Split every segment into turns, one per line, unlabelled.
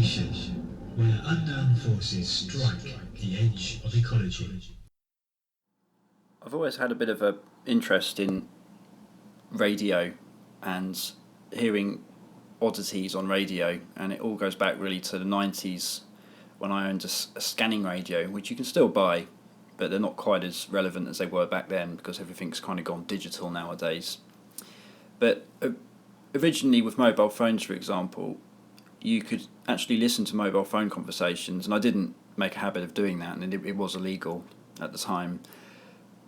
station where unknown forces strike the edge of ecology.
I've always had a bit of an interest in radio and hearing oddities on radio, and it all goes back really to the 90s when I owned a scanning radio, which you can still buy, but they're not quite as relevant as they were back then because everything's kind of gone digital nowadays. But originally with mobile phones, for example, you could actually listen to mobile phone conversations, and I didn't make a habit of doing that, and it was illegal at the time.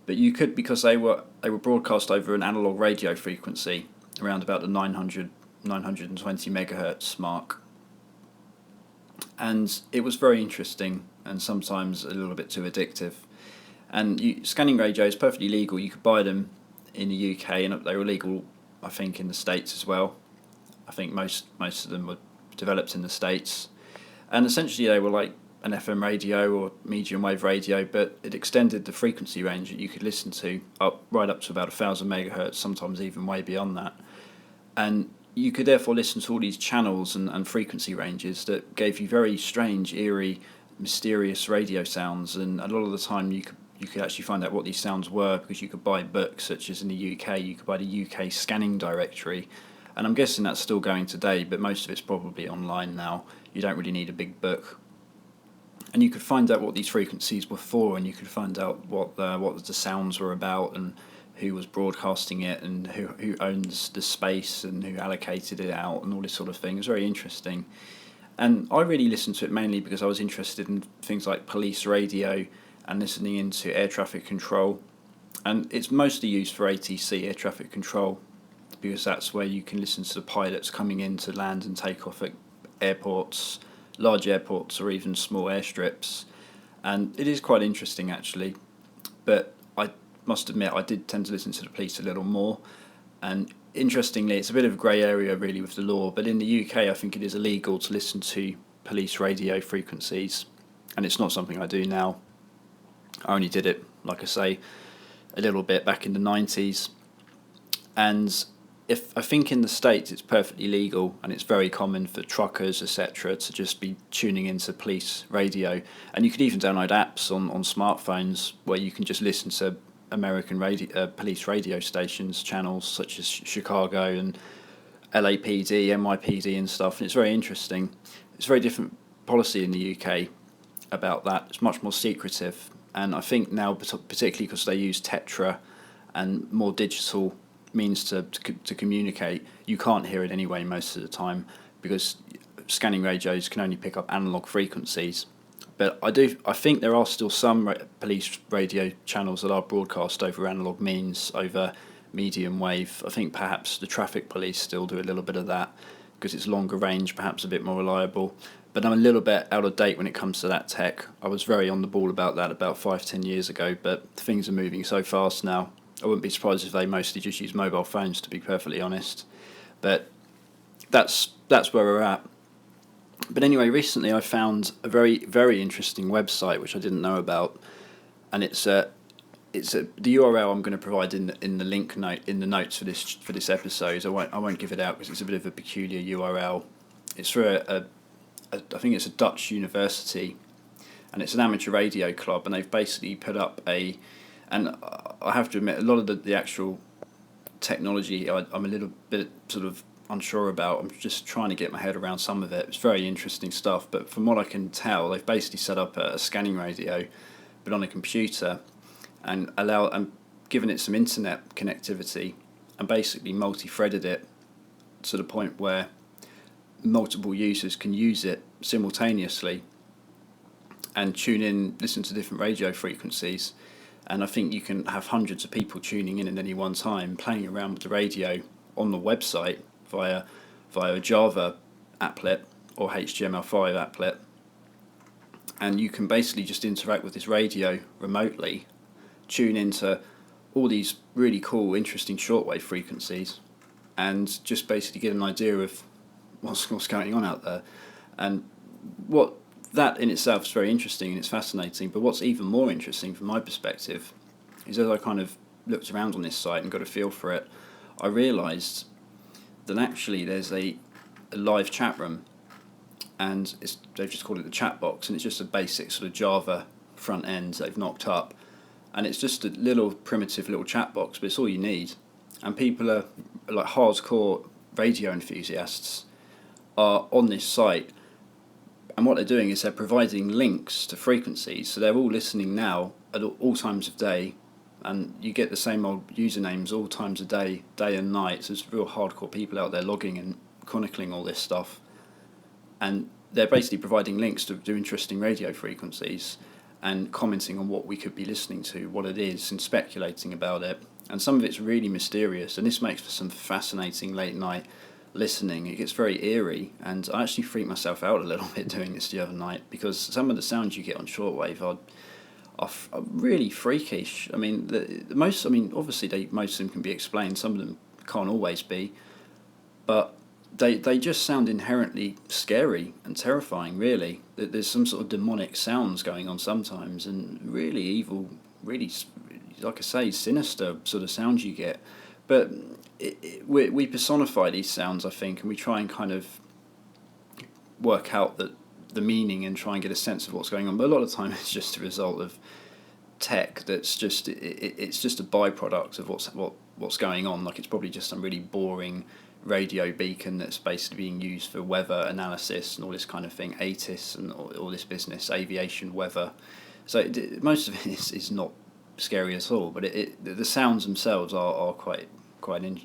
But you could, because they were broadcast over an analog radio frequency around about the 920 megahertz mark, and it was very interesting and sometimes a little bit too addictive. And scanning radio is perfectly legal. You could buy them in the UK, and they were legal, I think, in the States as well. I think most of them were developed in the States, and essentially they were like an FM radio or medium wave radio, but it extended the frequency range that you could listen to right up to about 1,000 megahertz, sometimes even way beyond that. And you could therefore listen to all these channels and frequency ranges that gave you very strange, eerie, mysterious radio sounds. And a lot of the time you could actually find out what these sounds were because you could buy books, such as in the UK, you could buy the UK scanning directory. And I'm guessing that's still going today, but most of it's probably online now. You don't really need a big book. And you could find out what these frequencies were for, and you could find out what the sounds were about, and who was broadcasting it, and who owns the space, and who allocated it out, and all this sort of thing. It was very interesting. And I really listened to it mainly because I was interested in things like police radio and listening into air traffic control. And it's mostly used for ATC, air traffic control, because that's where you can listen to the pilots coming in to land and take off at airports, large airports or even small airstrips. And it is quite interesting actually, but I must admit I did tend to listen to the police a little more. And interestingly, it's a bit of a grey area really with the law, but in the UK I think it is illegal to listen to police radio frequencies, and it's not something I do now. I only did it, like I say, a little bit back in the 90s. And I think in the States it's perfectly legal, and it's very common for truckers, etc., to just be tuning into police radio. And you could even download apps on smartphones where you can just listen to American police radio stations, channels such as Chicago and LAPD, NYPD and stuff. And it's very interesting. It's a very different policy in the UK about that. It's much more secretive. And I think now, particularly because they use Tetra and more digital means to communicate, you can't hear it anyway most of the time because scanning radios can only pick up analog frequencies. But I think there are still some police radio channels that are broadcast over analog means, over medium wave. I think perhaps the traffic police still do a little bit of that because it's longer range, perhaps a bit more reliable. But I'm a little bit out of date when it comes to that tech. I was very on the ball about that about 5-10 years ago, but things are moving so fast now. I wouldn't be surprised if they mostly just use mobile phones, to be perfectly honest. But that's where we're at. But anyway, recently I found a very, very interesting website which I didn't know about, and the URL I'm going to provide in the link note in the notes for this episode. I won't give it out because it's a bit of a peculiar URL. It's for I think it's a Dutch university, and it's an amateur radio club, and they've basically put up and I have to admit, a lot of the actual technology I'm a little bit sort of unsure about. I'm just trying to get my head around some of it. It's very interesting stuff, but from what I can tell, they've basically set up a scanning radio, but on a computer, and given it some internet connectivity, and basically multi-threaded it to the point where multiple users can use it simultaneously and tune in, listen to different radio frequencies. And I think you can have hundreds of people tuning in at any one time, playing around with the radio on the website via a Java applet or HTML5 applet. And you can basically just interact with this radio remotely, tune into all these really cool, interesting shortwave frequencies, and just basically get an idea of what's going on out there. And what that in itself is very interesting and it's fascinating, but what's even more interesting from my perspective is as I kind of looked around on this site and got a feel for it, I realised that actually there's a live chat room and they've just called it the chat box, and it's just a basic sort of Java front end they've knocked up, and it's just a little primitive little chat box, but it's all you need. And people are like hardcore radio enthusiasts are on this site, and what they're doing is they're providing links to frequencies, so they're all listening now at all times of day, and you get the same old usernames all times of day and night. So there's real hardcore people out there logging and chronicling all this stuff, and they're basically providing links to interesting radio frequencies and commenting on what we could be listening to, what it is, and speculating about it. And some of it's really mysterious, and this makes for some fascinating late night listening. It gets very eerie, and I actually freaked myself out a little bit doing this the other night, because some of the sounds you get on shortwave are really freakish. I mean, obviously most of them can be explained, some of them can't always be, but they just sound inherently scary and terrifying, really. There's some sort of demonic sounds going on sometimes, and really evil, really, like I say, sinister sort of sounds you get. But we personify these sounds, I think, and we try and kind of work out the meaning and try and get a sense of what's going on. But a lot of the time it's just a result of tech that's just it's just a byproduct of what's going on. Like, it's probably just some really boring radio beacon that's basically being used for weather analysis and all this kind of thing, ATIS and all this business, aviation weather. So most of it is not scary at all, but the sounds themselves are quite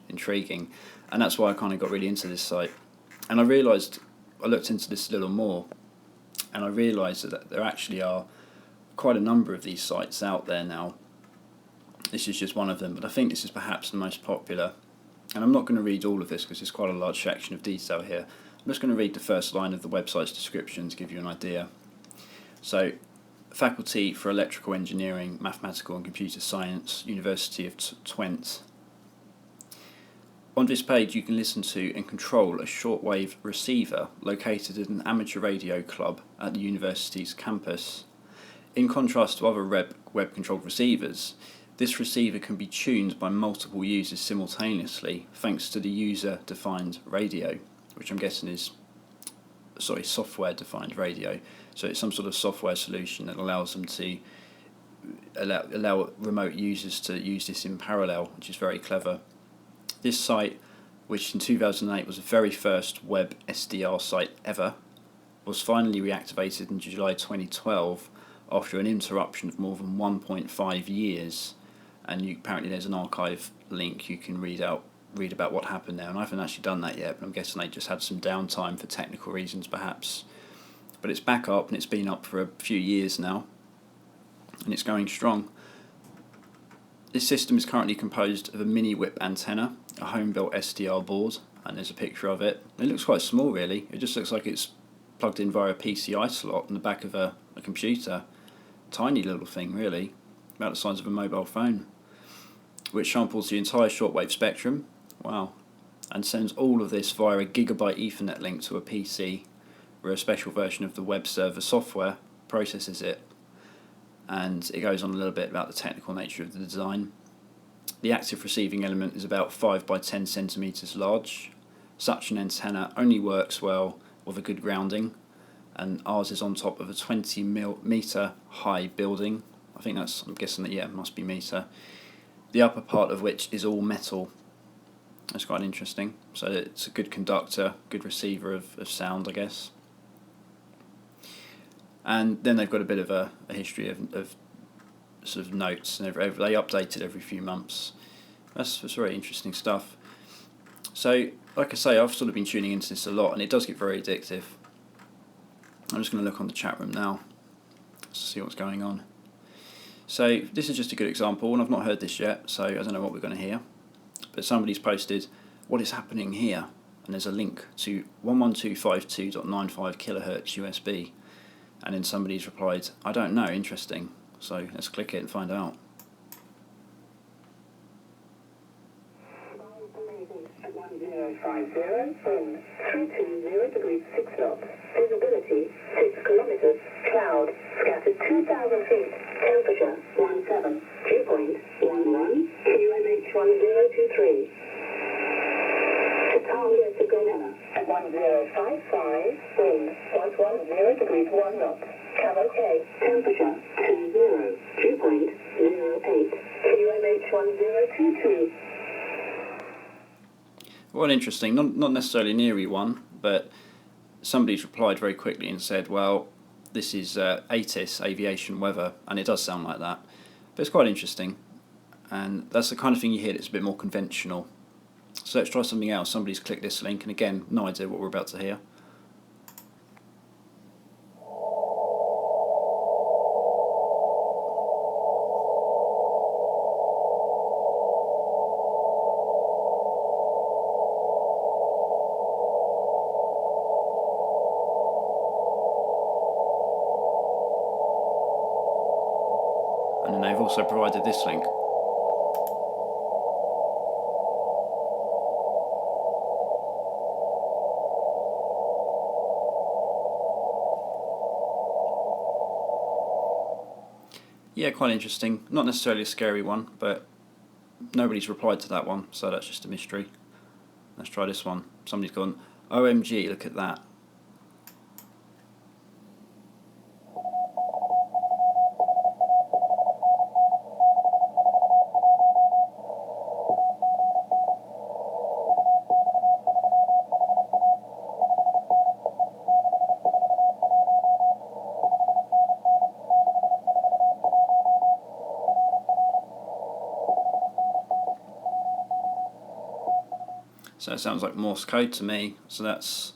intriguing, and that's why I kind of got really into this site. And I looked into this a little more, and I realised that there actually are quite a number of these sites out there now. This is just one of them, but I think this is perhaps the most popular. And I'm not going to read all of this because there's quite a large section of detail here. I'm just going to read the first line of the website's description to give you an idea. So, Faculty for Electrical Engineering, Mathematical and Computer Science, University of Twente. On this page you can listen to and control a shortwave receiver located at an amateur radio club at the university's campus. In contrast to other web-controlled receivers, this receiver can be tuned by multiple users simultaneously thanks to the user-defined radio, which I'm guessing is software-defined radio. So it's some sort of software solution that allows them to allow remote users to use this in parallel, which is very clever. This site, which in 2008 was the very first WebSDR site ever, was finally reactivated in July 2012 after an interruption of more than 1.5 years. And apparently there's an archive link you can read about what happened there. And I haven't actually done that yet, but I'm guessing they just had some downtime for technical reasons perhaps. But it's back up, and it's been up for a few years now, and it's going strong. This system is currently composed of a mini whip antenna, a home-built SDR board, and there's a picture of it. It looks quite small, really. It just looks like it's plugged in via a PCI slot in the back of a computer. Tiny little thing, really, about the size of a mobile phone, which samples the entire shortwave spectrum. Wow. And sends all of this via a gigabyte Ethernet link to a PC, where a special version of the web server software processes it. And it goes on a little bit about the technical nature of the design. The active receiving element is about 5 by 10 centimeters large. Such an antenna only works well with a good grounding, and ours is on top of a 20 meter high building. I'm guessing that, it must be meter. The upper part of which is all metal. That's quite interesting. So it's a good conductor, good receiver of sound, I guess. And then they've got a bit of a history of sort of notes, and they update it every few months. That's very interesting stuff. So, like I say, I've sort of been tuning into this a lot, and it does get very addictive. I'm just going to look on the chat room now to see what's going on. So this is just a good example, and I've not heard this yet, so I don't know what we're going to hear. But somebody's posted, "What is happening here?" And there's a link to 11252.95 kilohertz USB. And then somebody's replied, "I don't know, interesting." So let's click it and find out.
At 1050 from 320 degrees 6 knots. Visibility 6 kilometers. Cloud scattered 2,000 feet. Temperature 17. Dew point 11. QMH 1023. To target to Guyana at 1055 from 1 knot. Camo K. Temperature 202.08. QMH 1022.
Well, interesting. Not necessarily an eerie one, but somebody's replied very quickly and said, well, this is ATIS, aviation weather, and it does sound like that. But it's quite interesting, and that's the kind of thing you hear that's a bit more conventional. So let's try something else. Somebody's clicked this link, and again, no idea what we're about to hear. And then they've also provided this link. Yeah, quite interesting. Not necessarily a scary one, but nobody's replied to that one, so that's just a mystery. Let's try this one. Somebody's gone, OMG, look at that. So it sounds like Morse code to me. So that's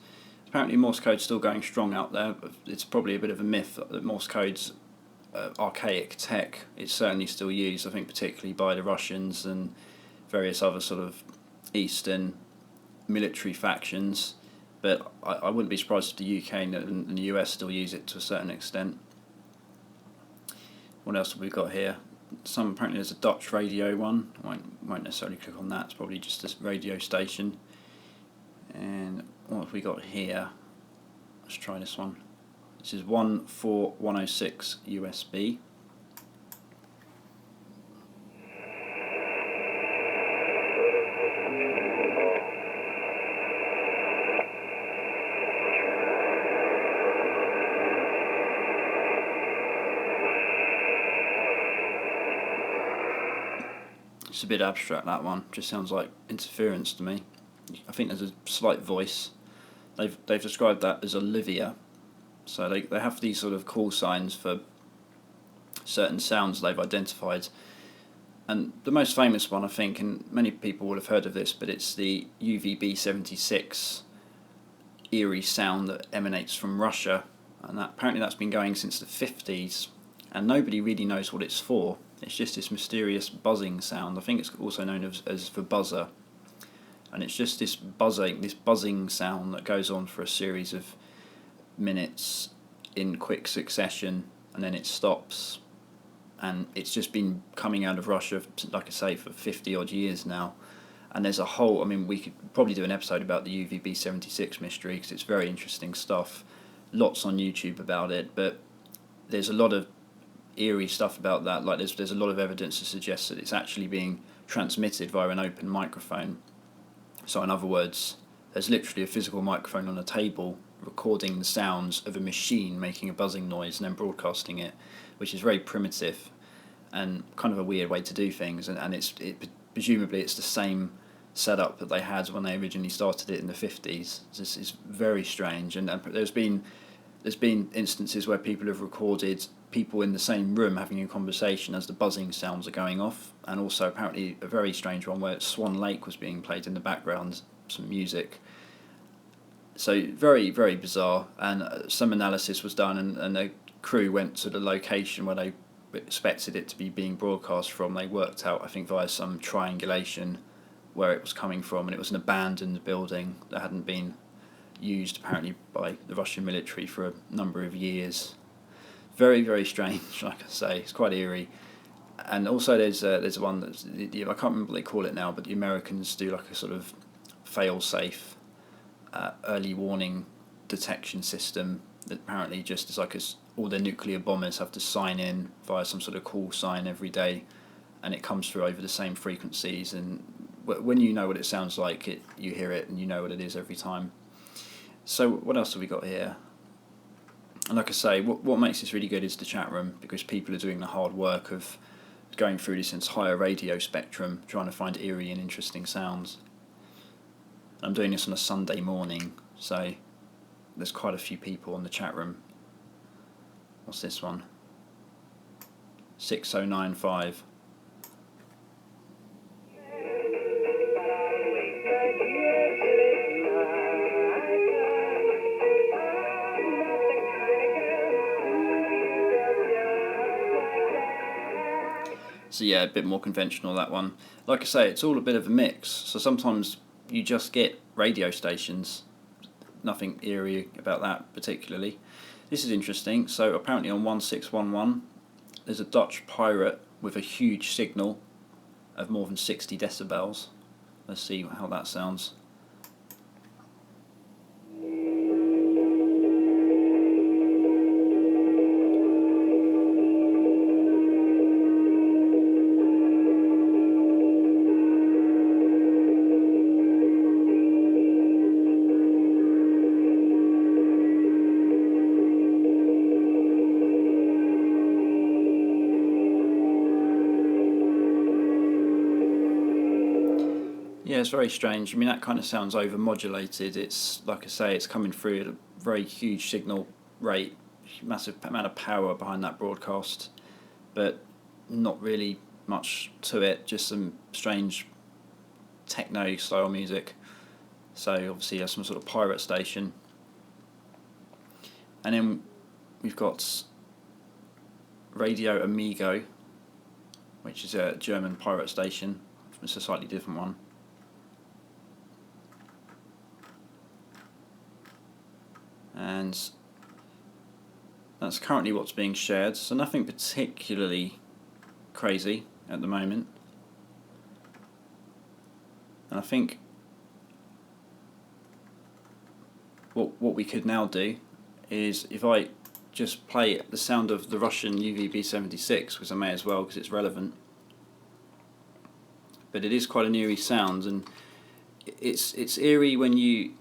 apparently Morse code's still going strong out there. But it's probably a bit of a myth that Morse code's archaic tech. It's certainly still used, I think, particularly by the Russians and various other sort of Eastern military factions. But I wouldn't be surprised if the UK and the US still use it to a certain extent. What else have we got here? Apparently there's a Dutch radio one. Won't necessarily click on that. It's probably just this radio station. And what have we got here? Let's try this one. This is 14106 USB. It's a bit abstract, that one. Just sounds like interference to me. I think there's a slight voice. They've described that as Olivia. So they have these sort of call signs for certain sounds they've identified. And the most famous one, I think, and many people will have heard of this, but it's the UVB-76 eerie sound that emanates from Russia. And apparently that's been going since the 50s. And nobody really knows what it's for. It's just this mysterious buzzing sound. I think it's also known as the buzzer. And it's just this buzzing sound that goes on for a series of minutes in quick succession, and then it stops. And it's just been coming out of Russia, like I say, for 50 odd years now. And there's a whole, I mean, we could probably do an episode about the UVB-76 mystery, because it's very interesting stuff. Lots on YouTube about it, but there's a lot of eerie stuff about that. Like there's a lot of evidence to suggest that it's actually being transmitted via an open microphone. So in other words, there's literally a physical microphone on a table recording the sounds of a machine making a buzzing noise and then broadcasting it, which is very primitive and kind of a weird way to do things. And presumably it's the same setup that they had when they originally started it in the 50s. This is very strange, and there's been instances where people have recorded people in the same room having a conversation as the buzzing sounds are going off, and also apparently a very strange one where Swan Lake was being played in the background, some music. So very, very bizarre, and some analysis was done, and the crew went to the location where they expected it to be being broadcast from. They worked out, I think, via some triangulation where it was coming from, and it was an abandoned building that hadn't been used apparently by the Russian military for a number of years. Very, very strange, like I say. It's quite eerie. And also there's one that's, I can't remember what they call it now, but the Americans do like a sort of fail-safe early warning detection system that apparently just is like all their nuclear bombers have to sign in via some sort of call sign every day, and it comes through over the same frequencies, and when you know what it sounds like, you hear it and you know what it is every time. So what else have we got here? And like I say, what makes this really good is the chat room, because people are doing the hard work of going through this entire radio spectrum, trying to find eerie and interesting sounds. I'm doing this on a Sunday morning, so there's quite a few people on the chat room. What's this one? 6095. So yeah, a bit more conventional, that one. Like I say, it's all a bit of a mix. So sometimes you just get radio stations. Nothing eerie about that particularly. This is interesting. So apparently on 1611, there's a Dutch pirate with a huge signal of more than 60 decibels. Let's see how that sounds. Yeah, it's very strange. I mean, that kind of sounds over-modulated. It's, like I say, it's coming through at a very huge signal rate, massive amount of power behind that broadcast, but not really much to it, just some strange techno-style music. So obviously there's some sort of pirate station. And then we've got Radio Amigo, which is a German pirate station. It's a slightly different one. And that's currently what's being shared, so nothing particularly crazy at the moment. And I think what we could now do is, if I just play the sound of the Russian UVB-76, because I may as well, because it's relevant. But it is quite an eerie sound, and it's eerie when you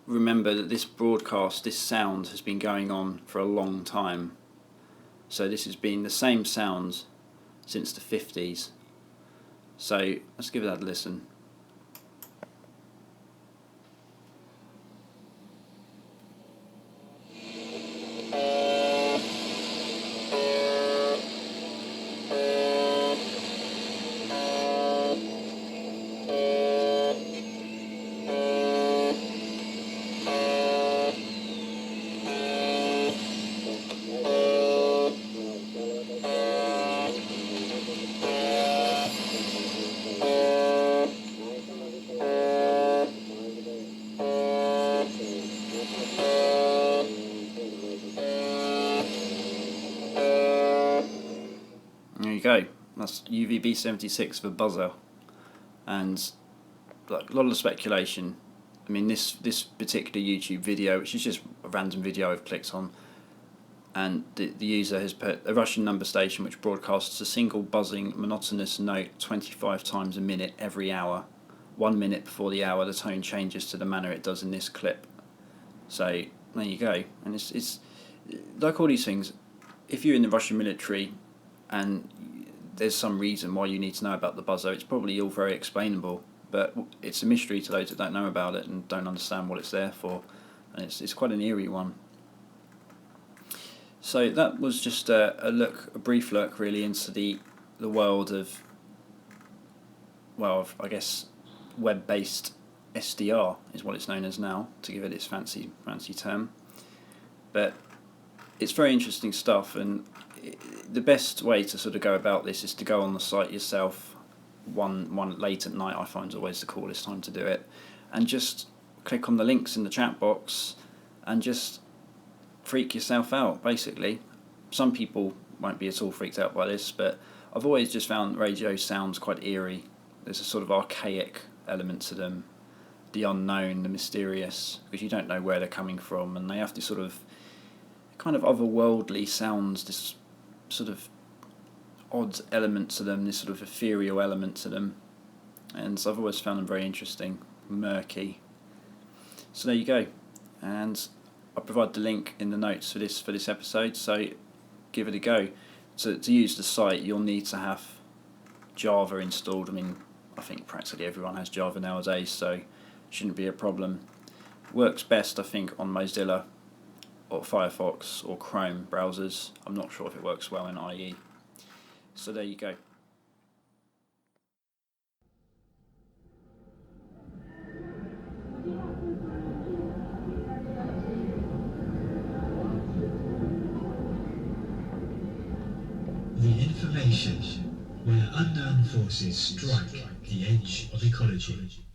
remember that this broadcast, this sound, has been going on for a long time. So this has been the same sounds since the 50s. So let's give that a listen. There you go. That's UVB-76 for buzzer, and like a lot of the speculation. I mean, this particular YouTube video, which is just a random video I've clicked on, and the user has put a Russian number station which broadcasts a single buzzing monotonous note 25 times a minute every hour. 1 minute before the hour, the tone changes to the manner it does in this clip. So there you go. And it's like all these things. If you're in the Russian military and there's some reason why you need to know about the buzzer, it's probably all very explainable, but it's a mystery to those that don't know about it and don't understand what it's there for, and it's quite an eerie one. So that was just a brief look really into the world of, well, I guess web-based SDR is what it's known as now, to give it its fancy term. But it's very interesting stuff, and the best way to sort of go about this is to go on the site yourself one late at night. I find is always the coolest time to do it, and just click on the links in the chat box and just freak yourself out, basically. Some people won't be at all freaked out by this, but I've always just found radio sounds quite eerie. There's a sort of archaic element to them, the unknown, the mysterious, because you don't know where they're coming from, and they have this sort of kind of otherworldly sounds, this sort of odd element to them, this sort of ethereal element to them, and so I've always found them very interesting, murky. So there you go, and I'll provide the link in the notes for this episode, so give it a go. To use the site, you'll need to have Java installed. I mean, I think practically everyone has Java nowadays, so it shouldn't be a problem. Works best, I think, on Mozilla or Firefox or Chrome browsers. I'm not sure if it works well in IE. So there you go.
The information where unknown forces strike the edge of ecology.